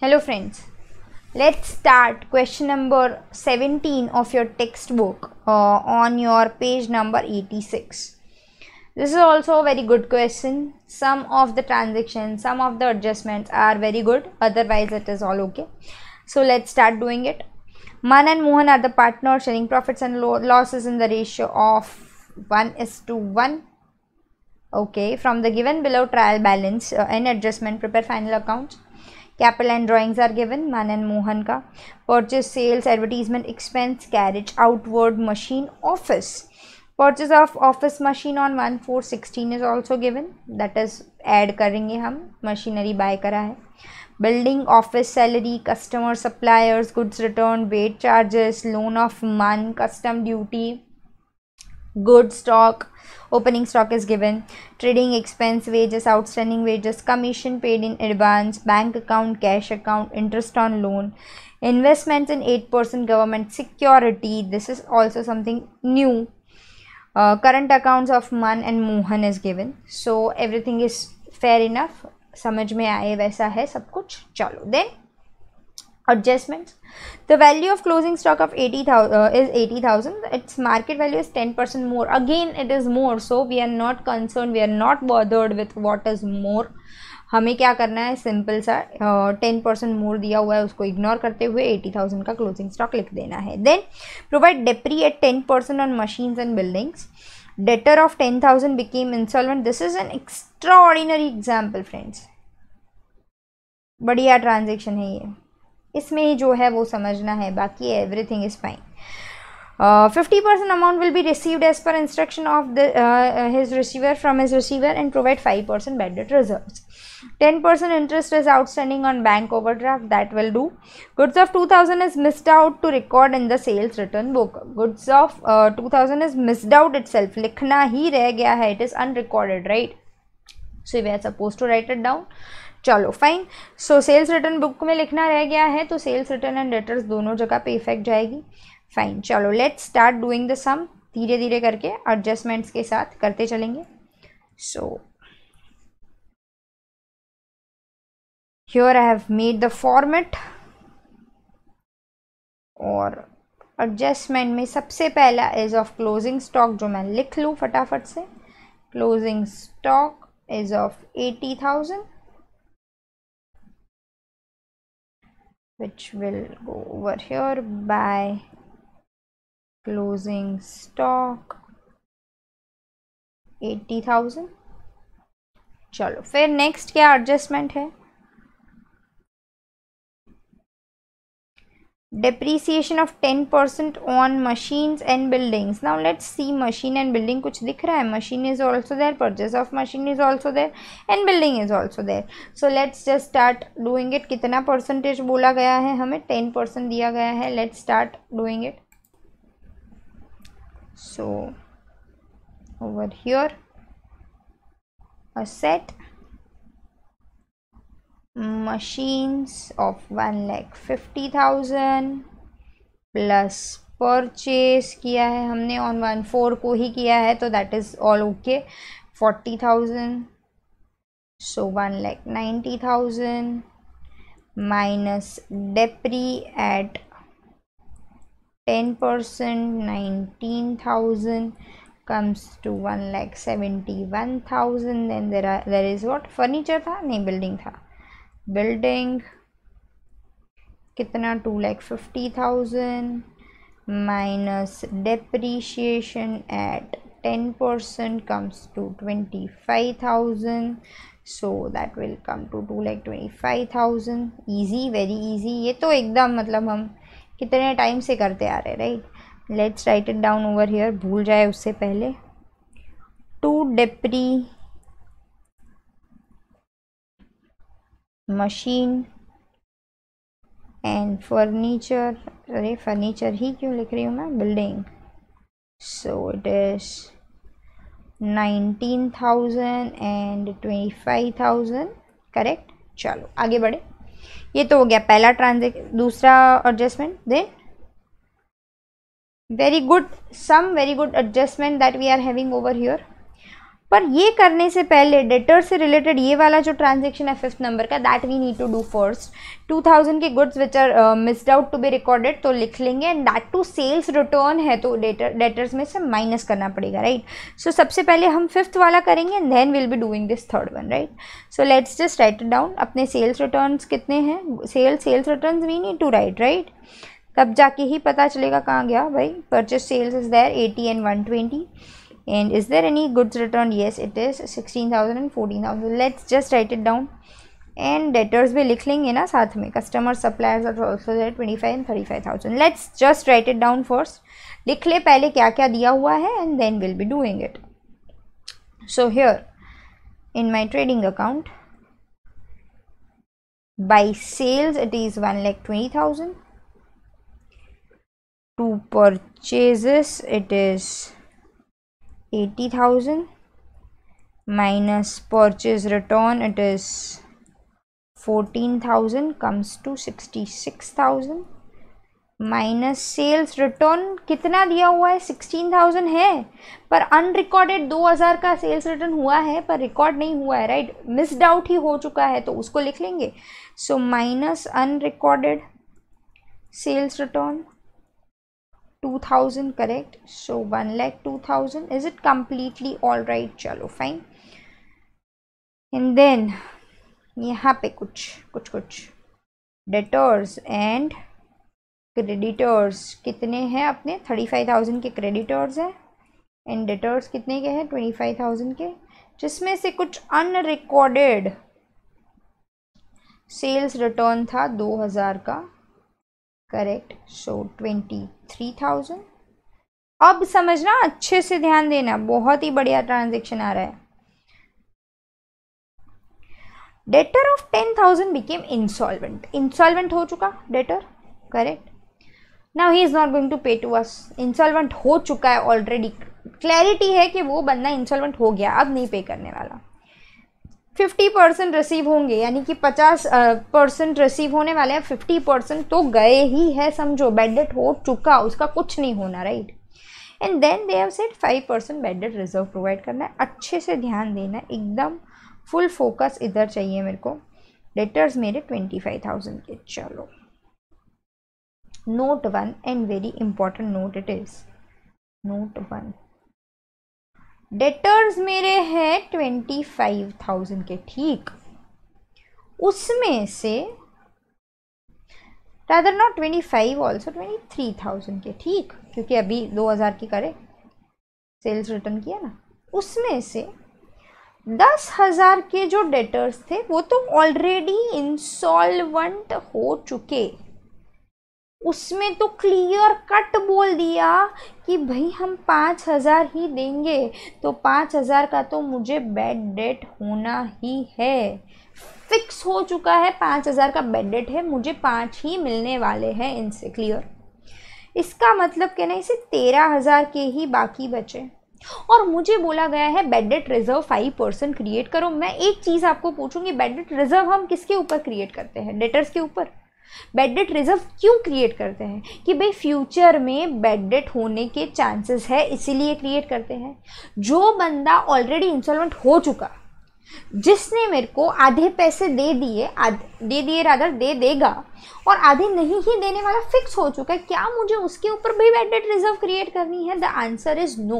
Hello friends, let's start question number 17 of your textbook on your page number 86. This is also a very good question. Some of the transactions, some of the adjustments are very good, otherwise it is all okay. So let's start doing it. Man and Mohan are the partners sharing profits and losses in the ratio of 1:1. Okay, from the given below trial balance and adjustment, prepare final accounts. Capital and drawings are given. Man and Mohan ka purchase, sales, advertisement expense, carriage outward, machine, office. Purchase of office machine on 1/4/16 is also given. That is add करेंगे हम, machinery buy करा है. Building, office, salary, customer, suppliers, goods return, weight charges, loan of man, custom duty, good stock, opening stock is given. Trading expense, wages, outstanding wages, commission paid in advance, bank account, cash account, interest on loan, investments in 8% government security. This is also something new. Current accounts of Man and Mohan is given. So everything is fair enough. समझ में आए वैसा है सब कुछ. चलो then adjustments. The value of closing stock of 80,000 is 80,000. Its market value is 10% more. Again it is more, so we are not concerned, we are not bothered with what is more. हमें क्या करना है, simple सा 10% मोर दिया हुआ है उसको ignore करते हुए 80,000 का क्लोजिंग स्टॉक लिख देना है. Then provide depre at 10% on machines and buildings. Debtor of 10,000 became insolvent. This is an extraordinary example friends. बढ़िया ट्रांजेक्शन है ये, इसमें ही जो है वो समझना है, बाकी everything is fine. 50% amount will be received as per instruction of his receiver from his receiver and provide 5% bad debt reserves. 10% interest is outstanding on bank overdraft, that will do. Goods of 2,000 is missed out to record in the sales return book. Goods of 2,000 is missed out itself, लिखना ही रह गया है, it is unrecorded, right? So we are supposed to write it down. चलो fine. So sales return book में लिखना रह गया है तो सेल्स रिटर्न एंड डेटर्स दोनों जगह पे इफेक्ट जाएगी. फाइन, चलो लेट्स स्टार्ट डूइंग द सम. धीरे धीरे करके एडजस्टमेंट्स के साथ करते चलेंगे. So here I have made the format. और एडजस्टमेंट में सबसे पहला इज ऑफ क्लोजिंग स्टॉक, जो मैं लिख लूँ फटाफट से. Closing stock is of 80,000, which will go over here by closing stock 80,000. चलो फिर नेक्स्ट क्या एडजस्टमेंट है. depreciation of 10% on machines and buildings. Now let's see machine and building. कुछ दिख रहा है, machine is also there, purchase of machine is also there and building is also there. So let's just start doing it. कितना percentage बोला गया है हमें, 10% दिया गया है. let's start doing it. So over here asset machines of 1,50,000 plus purchase किया है हमने ऑन 1/4 को ही किया है तो that is all okay. 40,000. So 1,90,000 minus depre at 10%, 19,000 comes to 1,71,000. then there is what, furniture था नहीं, बिल्डिंग था. बिल्डिंग कितना, 2,50,000 minus depreciation at 10% comes to 25,000. so that will come to 2,25,000. easy, very easy. ये तो एकदम मतलब हम कितने टाइम से करते आ रहे, right. Let's write it down over here, भूल जाए उससे पहले. To depre machine and furniture. अरे फर्नीचर ही क्यों लिख रही हूँ मैं, building. So it is 19,000 and 25,000, correct. चलो आगे बढ़े. ये तो हो गया पहला ट्रांजेक्शन. दूसरा adjustment. Then very good, some very good adjustment that we are having over here. पर ये करने से पहले डेटर से रिलेटेड ये वाला जो ट्रांजेक्शन है 5th नंबर का, that we need to do first. 2000 के goods which are missed out to be recorded, तो लिख लेंगे. And that to sales return है, तो डेटर्स में से माइनस करना पड़ेगा, राइट. सो सबसे पहले हम 5th वाला करेंगे and then will be doing this 3rd one, right. So let's just write it down. अपने सेल्स रिटर्न्स कितने हैं, sales returns we need to write, right. तब जाके ही पता चलेगा कहाँ गया भाई. Purchase sales is there 80 and 120. And is there any goods returned? Yes, it is 16,000 and 14,000. Let's just write it down. And debtors भी लिख लेंगे ना साथ में. Customers, suppliers are also there 25 and 35,000. Let's just write it down first. लिख ले पहले क्या क्या दिया हुआ है and then we'll be doing it. So here in my trading account, by sales it is 1,20,000. To purchases it is 80,000 minus purchase return it is 14,000 comes to 66,000 minus sales return कितना दिया हुआ है 16,000 है, पर अनरिकॉर्डेड 2,000 का sales return हुआ है पर रिकॉर्ड नहीं हुआ है, राइट. मिस्ड आउट ही हो चुका है तो उसको लिख लेंगे. So minus unrecorded sales return 2,000, correct. So 1,02,000. Is it completely all right? चलो fine. And then यहाँ पे कुछ debtors and creditors कितने हैं अपने 35,000 के creditors हैं and debtors कितने के हैं 25,000 के, जिसमें से कुछ unrecorded sales return था 2,000 का, करेक्ट. सो 23,000. अब समझना, अच्छे से ध्यान देना, बहुत ही बढ़िया ट्रांजेक्शन आ रहा है. डेटर ऑफ 10,000 बिकेम इंसॉल्वेंट हो चुका debtor, correct. Now he is not going to pay to us. Insolvent हो चुका है ऑलरेडी, क्लैरिटी है कि वो बंदा इंसॉल्वेंट हो गया, अब नहीं पे करने वाला. 50% रिसीव होंगे, यानी कि 50% रिसीव होने वाले हैं. 50% तो गए ही है, समझो बैड डेट हो चुका, उसका कुछ नहीं होना, right. And then they have said 5% bad debt reserve provide करना है. अच्छे से ध्यान देना, एकदम फुल फोकस इधर चाहिए मेरे को. डेटर्स मेरे 25,000 के. चलो note 1 and very important note it is. Note 1, debtors मेरे हैं 25,000 के, ठीक. उसमें से रादर नॉट 25 ऑल्सो 23,000 के, ठीक, क्योंकि अभी 2,000 की करे सेल्स रिटर्न किया ना. उसमें से 10,000 के जो डेटर्स थे वो तो ऑलरेडी इंसॉल्वेंट हो चुके. उसमें तो क्लियर कट बोल दिया कि भाई हम 5,000 ही देंगे, तो 5,000 का तो मुझे बैड डेट होना ही है. फिक्स हो चुका है 5,000 का बैड डेट है, मुझे 5 ही मिलने वाले हैं इनसे, क्लियर. इसका मतलब कहना इसे 13,000 के ही बाकी बचे और मुझे बोला गया है बैड डेट रिजर्व 5% क्रिएट करो. मैं एक चीज़ आपको पूछूंगी, बैड डेट रिजर्व हम किसके ऊपर क्रिएट करते हैं? डेटर्स के ऊपर. बैड डेट रिजर्व क्यों क्रिएट करते हैं? कि भाई फ्यूचर में बैड डेट होने के चांसेस है, इसीलिए क्रिएट करते हैं. जो बंदा ऑलरेडी इंसॉल्वेंट हो चुका, जिसने मेरे को आधे पैसे दे दिए रादर दे देगा और आधे नहीं ही देने वाला फिक्स हो चुका है, क्या मुझे उसके ऊपर भी बैड डेट रिजर्व क्रिएट करनी है? The answer is no.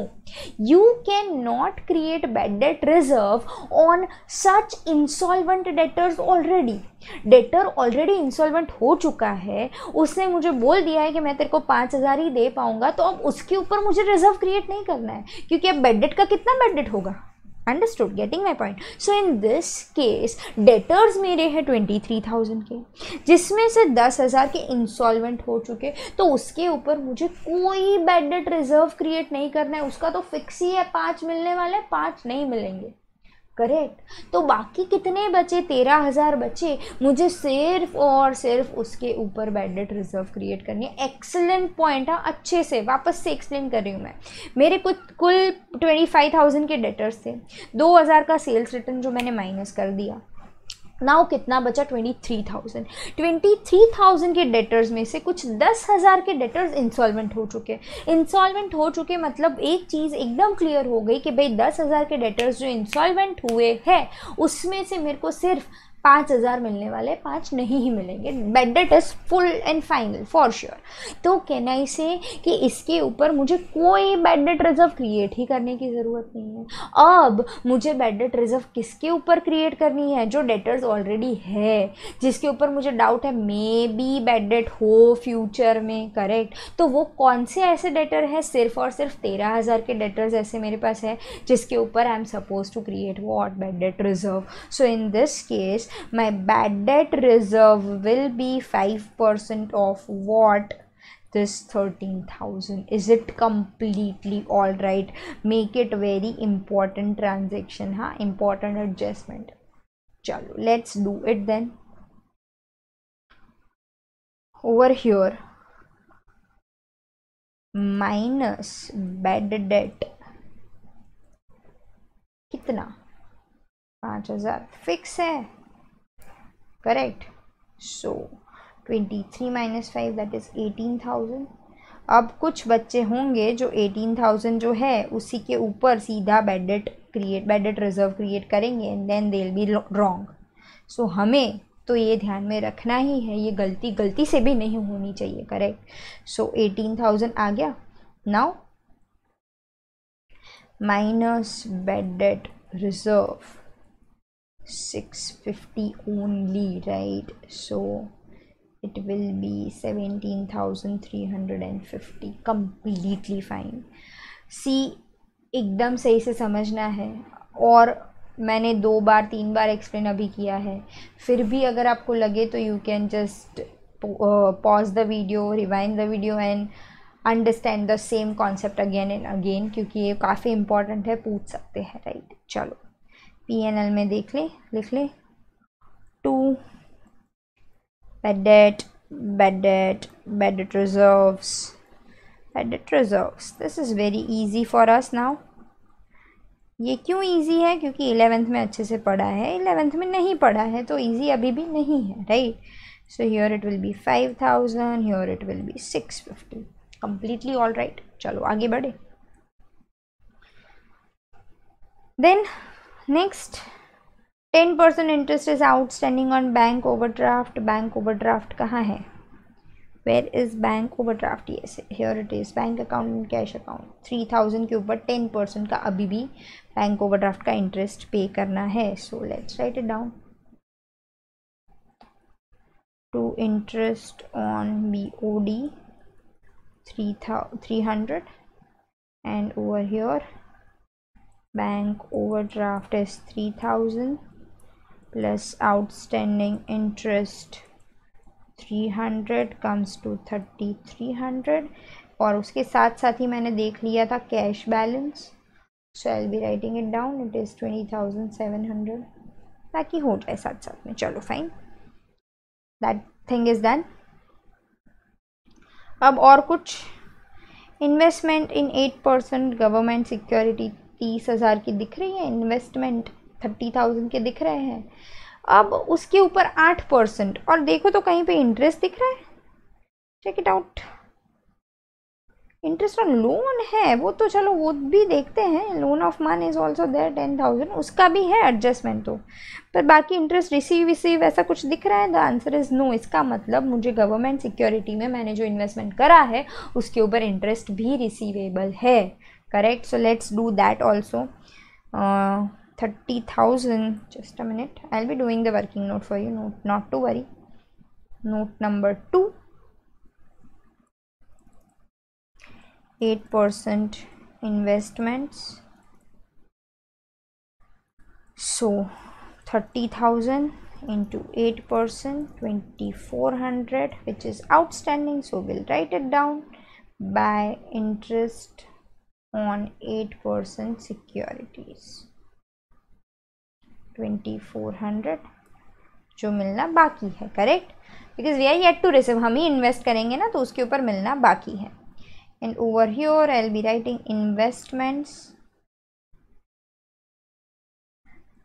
You can not create bad debt reserve on such insolvent debtors. Already debtor already insolvent हो चुका है, उसने मुझे बोल दिया है कि मैं तेरे को 5,000 ही दे पाऊंगा, तो अब उसके ऊपर मुझे रिजर्व क्रिएट नहीं करना है, क्योंकि अब बैड डेट का कितना बैड डेट होगा. Understood? Getting my point? So in this case debtors मेरे हैं 23,000 के, जिसमें से 10,000 के इंसॉल्वेंट हो चुके, तो उसके ऊपर मुझे कोई बैड डेट रिजर्व क्रिएट नहीं करना है. उसका तो फिक्स ही है 5 मिलने वाले, 5 नहीं मिलेंगे, करेक्ट. तो बाकी कितने बचे? 13,000 बचे. मुझे सिर्फ और सिर्फ उसके ऊपर बैड डेट रिजर्व क्रिएट करनी है. एक्सेलेंट पॉइंट है, अच्छे से वापस से एक्सप्लेन कर रही हूँ मैं. मेरे कुल 25,000 के डेटर्स थे, 2,000 का सेल्स रिटर्न जो मैंने माइनस कर दिया, नाउ कितना बचा 23,000। 23,000 के डेटर्स में से कुछ 10,000 के डेटर्स इंसॉल्वेंट हो चुके। इंसॉल्वेंट हो चुके मतलब एक चीज़ एकदम क्लियर हो गई कि भाई 10,000 के डेटर्स जो इंसॉल्वेंट हुए हैं उसमें से मेरे को सिर्फ 5,000 मिलने वाले, 5 नहीं ही मिलेंगे। Bad debt is full and final for sure. तो कैन आई से कि इसके ऊपर मुझे कोई बैड डेट रिजर्व क्रिएट ही करने की ज़रूरत नहीं है। अब मुझे बैड डेट रिजर्व किसके ऊपर क्रिएट करनी है? जो डेटर्स ऑलरेडी है, जिसके ऊपर मुझे डाउट है मे बी बैड डेट हो फ्यूचर में, करेक्ट। तो वो कौन से ऐसे डेटर है? सिर्फ और सिर्फ 13,000 के डेटर्स ऐसे मेरे पास है जिसके ऊपर I am suppose to create what? Bad debt reserve. So in this case my bad debt reserve will be 5% of what? This 13,000. Is it completely all right? Make it very important transaction, हाँ, important adjustment. चलो, let's do it then. Over here, minus bad debt कितना? 5,000 fix है, correct. So 23 minus 5 that is 18,000। अब कुछ बच्चे होंगे जो 18,000 जो है उसी के ऊपर सीधा बैड डेट रिजर्व क्रिएट करेंगे and then they will be wrong. So हमें तो ये ध्यान में रखना ही है, ये गलती से भी नहीं होनी चाहिए, करेक्ट। सो 18,000 आ गया। Now minus bad debt reserve 650 only, right? So it will be 17,350, completely fine. सी एकदम सही से समझना है, और मैंने 2 बार 3 बार एक्सप्लेन अभी किया है। फिर भी अगर आपको लगे तो you can just pause the video, rewind the video and understand the same concept again and again, क्योंकि ये काफ़ी इंपॉर्टेंट है, पूछ सकते हैं, राइट। चलो PNL में देख ले, लिख ले 2 bad debt reserves, this is very easy for us now. ये क्यों इजी है? क्योंकि 11th में अच्छे से पढ़ा है, 11th में नहीं पढ़ा है तो इजी अभी भी नहीं है, right. So here it will be 5,000, here it will be 650, completely all right। चलो आगे बढ़े। Then next 10% interest is outstanding on bank overdraft. Bank overdraft कहाँ है? Where is bank overdraft? Yes, here it is, bank account and cash account. 3,000 के ऊपर 10% का अभी भी बैंक ओवरड्राफ्ट का इंटरेस्ट पे करना है। So let's write it down. To interest on BOD 300 and over here bank overdraft is 3,000 plus outstanding interest 300 comes to 3,300। और उसके साथ साथ ही मैंने देख लिया था cash balance, so I will be writing it down, it is 20,700, ताकि हो जाए साथ साथ में। चलो fine, that thing is done. अब और कुछ इन्वेस्टमेंट इन 8% गवर्नमेंट सिक्योरिटी 30,000 की दिख रही है, इन्वेस्टमेंट 30,000 के दिख रहे हैं। अब उसके ऊपर 8%, और देखो तो कहीं पे इंटरेस्ट दिख रहा है, check it out. Interest on loan है, वो तो चलो वो भी देखते हैं, loan of money is also there 10,000, उसका भी है एडजस्टमेंट तो, पर बाकी इंटरेस्ट रिसीव ऐसा कुछ दिख रहा है? The answer is no. इसका मतलब मुझे गवर्नमेंट सिक्योरिटी में मैंने जो इन्वेस्टमेंट करा है उसके ऊपर इंटरेस्ट भी रिसीवेबल है, correct. So let's do that also. 30,000, just a minute, I'll be doing the working note for you, not to worry. Note number 2, 8% investments, so 30,000 into 8%, 2,400, which is outstanding, so we'll write it down by interest on 8% securities, 2,400 जो मिलना बाकी है, correct, because we are yet to receive, हम ही invest करेंगे ना तो उसके ऊपर मिलना बाकी है। And over here I will be writing investments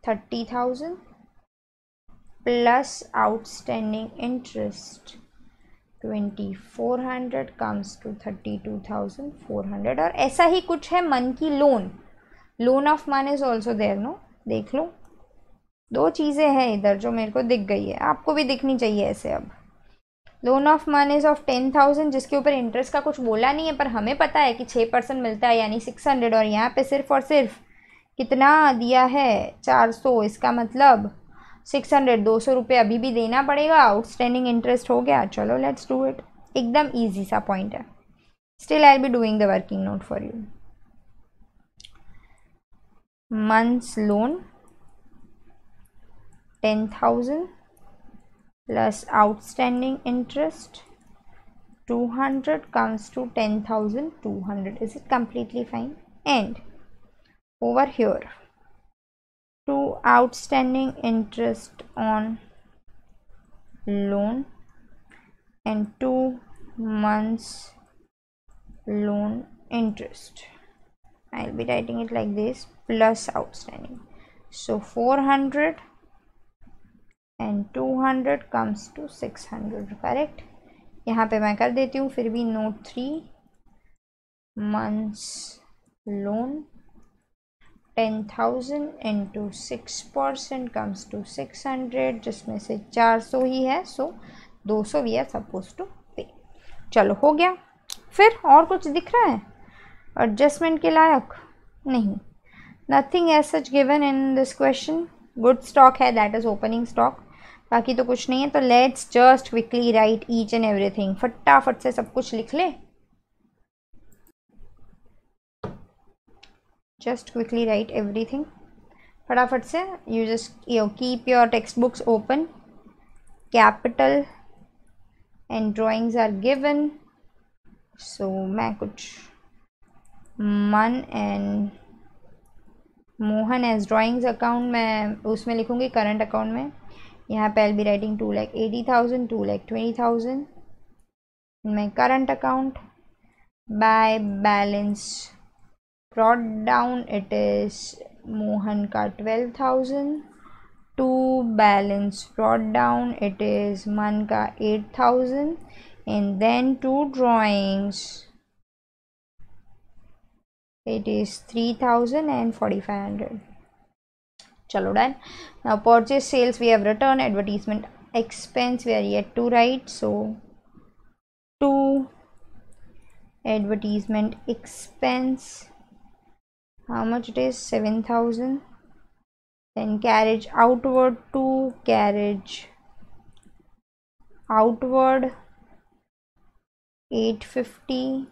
30,000 plus outstanding interest 2400 comes to 32,400. और ऐसा ही कुछ है मन की लोन ऑफ मन इज ऑल्सो देयर नो. देख लो, दो चीज़ें हैं इधर जो मेरे को दिख गई है, आपको भी दिखनी चाहिए ऐसे. अब loan of money is of 10,000 जिसके ऊपर इंटरेस्ट का कुछ बोला नहीं है, पर हमें पता है कि 6% मिलता है यानी 600. और यहाँ पे सिर्फ और सिर्फ कितना दिया है 400. इसका मतलब 600, 200 रुपये अभी भी देना पड़ेगा. आउटस्टैंडिंग इंटरेस्ट हो गया. चलो लेट्स डू इट. एकदम ईजी सा पॉइंट है. Still I will be doing the working note for you. Months loan 10,000 plus outstanding interest 200 comes to 10,200. Is it completely fine? And over here, to outstanding interest on loan and 2 months loan interest. I'll be writing it like this, plus outstanding. So 400 and 200 comes to 600. Correct. यहाँ पे मैं कर देती हूँ फिर भी note 3 months loan 10,000 into 6% comes to 600, जिसमें से 400 ही है, so 200 we are suppose to pay. चलो हो गया. फिर और कुछ दिख रहा है एडजस्टमेंट के लायक? नहीं. Nothing as such given in this question. Good stock है, दैट इज ओपनिंग स्टॉक. बाकी तो कुछ नहीं है. तो let's just quickly write each and everything. फटाफट से सब कुछ लिख ले. जस्ट क्विकली राइट एवरीथिंग फटाफट से. You just keep your text books open. Capital and drawings are given. So मैं कुछ Man and Mohan as drawings account मैं उसमें लिखूंगी, करंट अकाउंट में. यहाँ पे I'll be writing 2,80,000, 2,20,000 my current account. By balance brought down it is Mohan का 12,000. To balance brought down it is Man का 8,000. And then to drawings it is 3,000 and 4,500. चलो done. Now purchase sales we have written. Advertisement expense we are yet to write. So to advertisement expense, how much it is? 7,000. Then carriage outward, to carriage outward 850.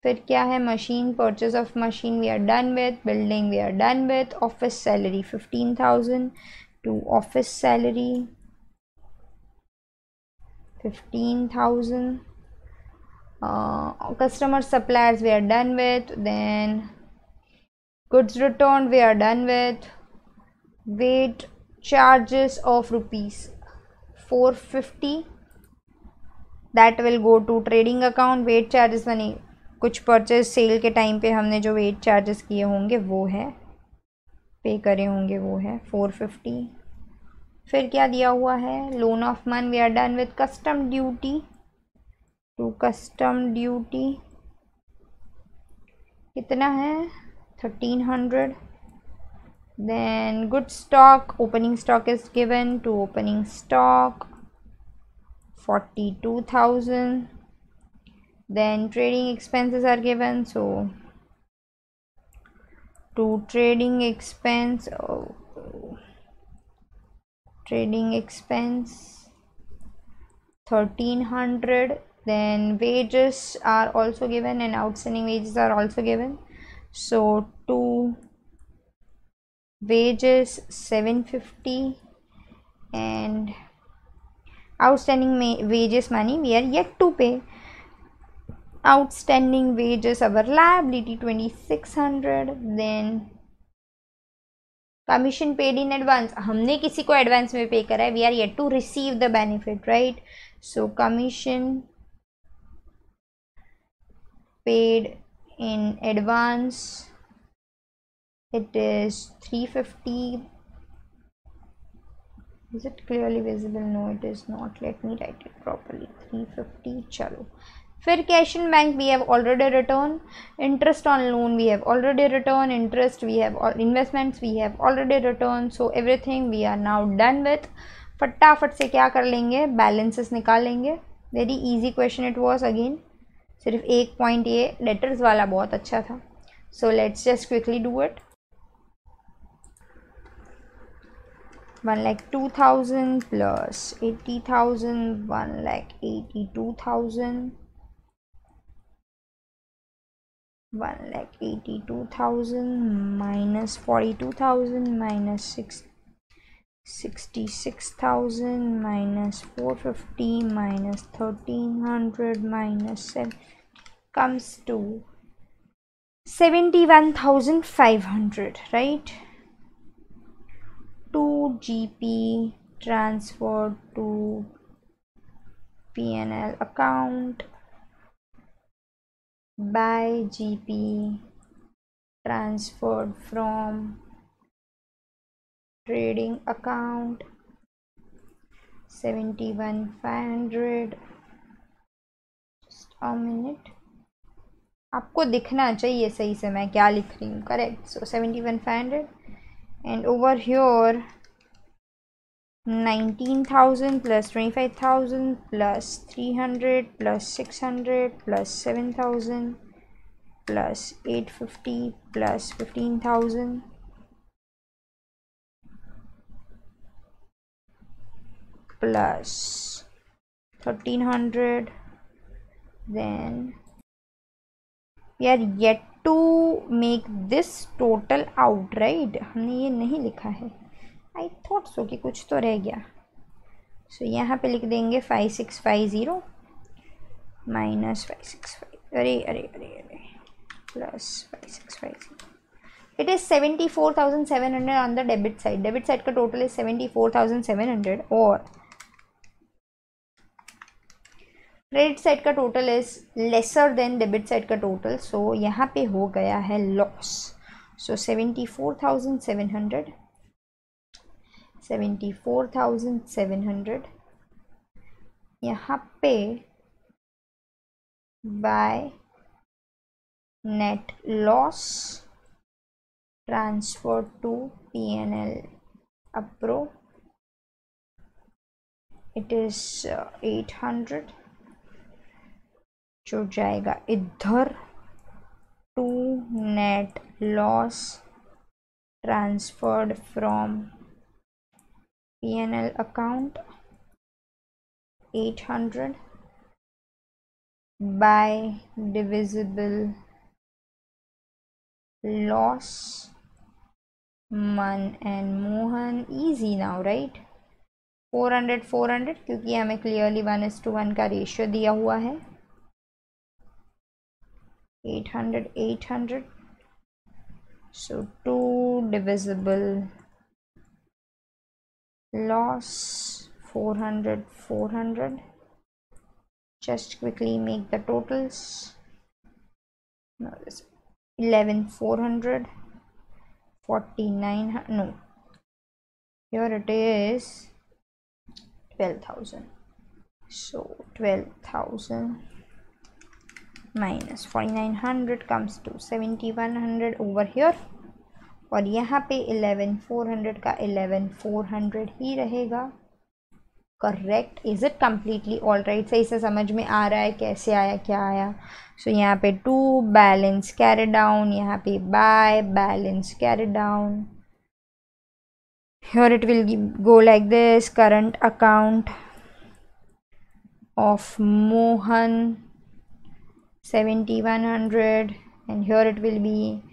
फिर क्या है? Machine, purchase of machine we are done with. Building we are done with. Office salary 15,000. To office salary 15,000. customer suppliers we are done with. Then goods returned we are done with. Weight charges of rupees 450 that will go to trading account. वेट charges बनी कुछ purchase sale के time पे हमने जो wait charges किए होंगे वो है, पे करे होंगे वो है 450. फिर क्या दिया हुआ है? Loan of money we are done with. Custom duty, to custom duty कितना है? 1,300. Then good stock, opening stock is given. To opening stock 42,000. Then trading expenses are given. So to trading expense, trading expense 1,300. Then wages are also given and outstanding wages are also given. So to wages 750 and outstanding wages money we are yet to pay. Outstanding wages our liability 2,600. Then commission paid in advance, हमने किसी को advance में पे करा है. we are yet to receive the benefit, right? So commission paid in advance it is 350. Is it clearly visible? No, it is not. Let me write it properly. 350. चलो फिर cash in bank we have already return, interest on loan we have already return, interest we have, investments we have already return. So everything we are now done with. फटाफट से क्या कर लेंगे, balances निकाल लेंगे. Very easy question it was. Again सिर्फ एक point ये डेटर्स वाला बहुत अच्छा था. So let's just quickly do it. 1,02,000 plus 80,000, 1,82,000, 1,82,000 minus 42,000 minus 66,000 minus 450 minus 1,300 minus 7 comes to 71,500, right? 2 GP transferred to P&L account by GP transferred from trading account. 71,500. Just a minute. आपको दिखना चाहिए सही से मैं क्या लिख रही हूँ. Correct. So 71,500 and over here 19,000 plus 25,000 plus 300 plus 600 plus 7,000 plus 850 plus 15,000 plus 1,300. Then we are yet to make this total out, right? हमने ये नहीं लिखा है. I thought so कि कुछ तो रह गया. So यहाँ पे लिख देंगे 5650 minus 565. अरे plus 5650. It is 74,700 on the debit side. Debit side का total is 74,700 और क्रेडिट साइड का total is lesser than debit side का टोटल. सो यहाँ पे हो गया है लॉस. सो 74,700 यहाँ पे by net loss transfer to P&L approx it is 800 जो जाएगा इधर to net loss transferred from P&L account 800 by divisible loss Man and Mohan. Easy now, right? 400 क्योंकि हमें क्लियरली 1:1 का रेशियो दिया हुआ है. 800. So 2 divisible loss 400. Just quickly make the totals. No, this 11,400 49. No, here it is 12,000. So 12,000 minus 4,900 comes to 7,100 over here. और यहाँ पे 11,400 का 11,400 ही रहेगा. Correct. Is it completely all right? सही से समझ में आ रहा है कैसे आया क्या आया? सो यहाँ पे 2 बैलेंस कैरी डाउन, यहाँ पे by balance carry down. Here it will go like this. Current account of Mohan 7,100 and here it will be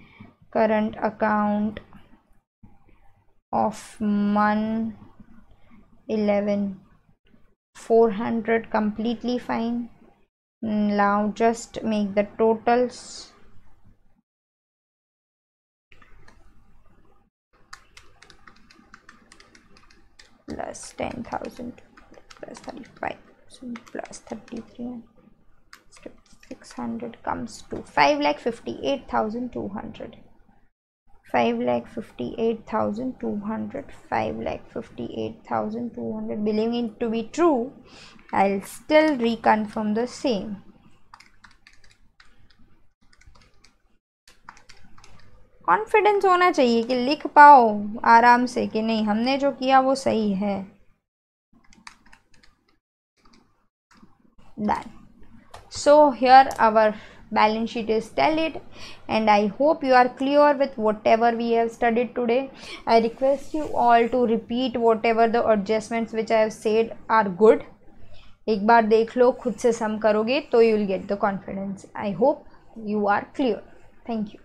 current account of Man 11,400. Completely fine. Now just make the totals. Plus 10,000 plus 35,000 plus 33,600 comes to 5,58,200. 5,58,200, 5,58,200. Believing it to be true, I'll still reconfirm the same. Confidence होना चाहिए कि लिख पाओ आराम से कि नहीं हमने जो किया वो सही है. Done. So here our balance sheet is tallied, and I hope you are clear with whatever we have studied today. I request you all to repeat whatever the adjustments which I have said are good. एक बार देख लो, खुद से सम करोगे तो you will get the confidence. I hope you are clear. Thank you.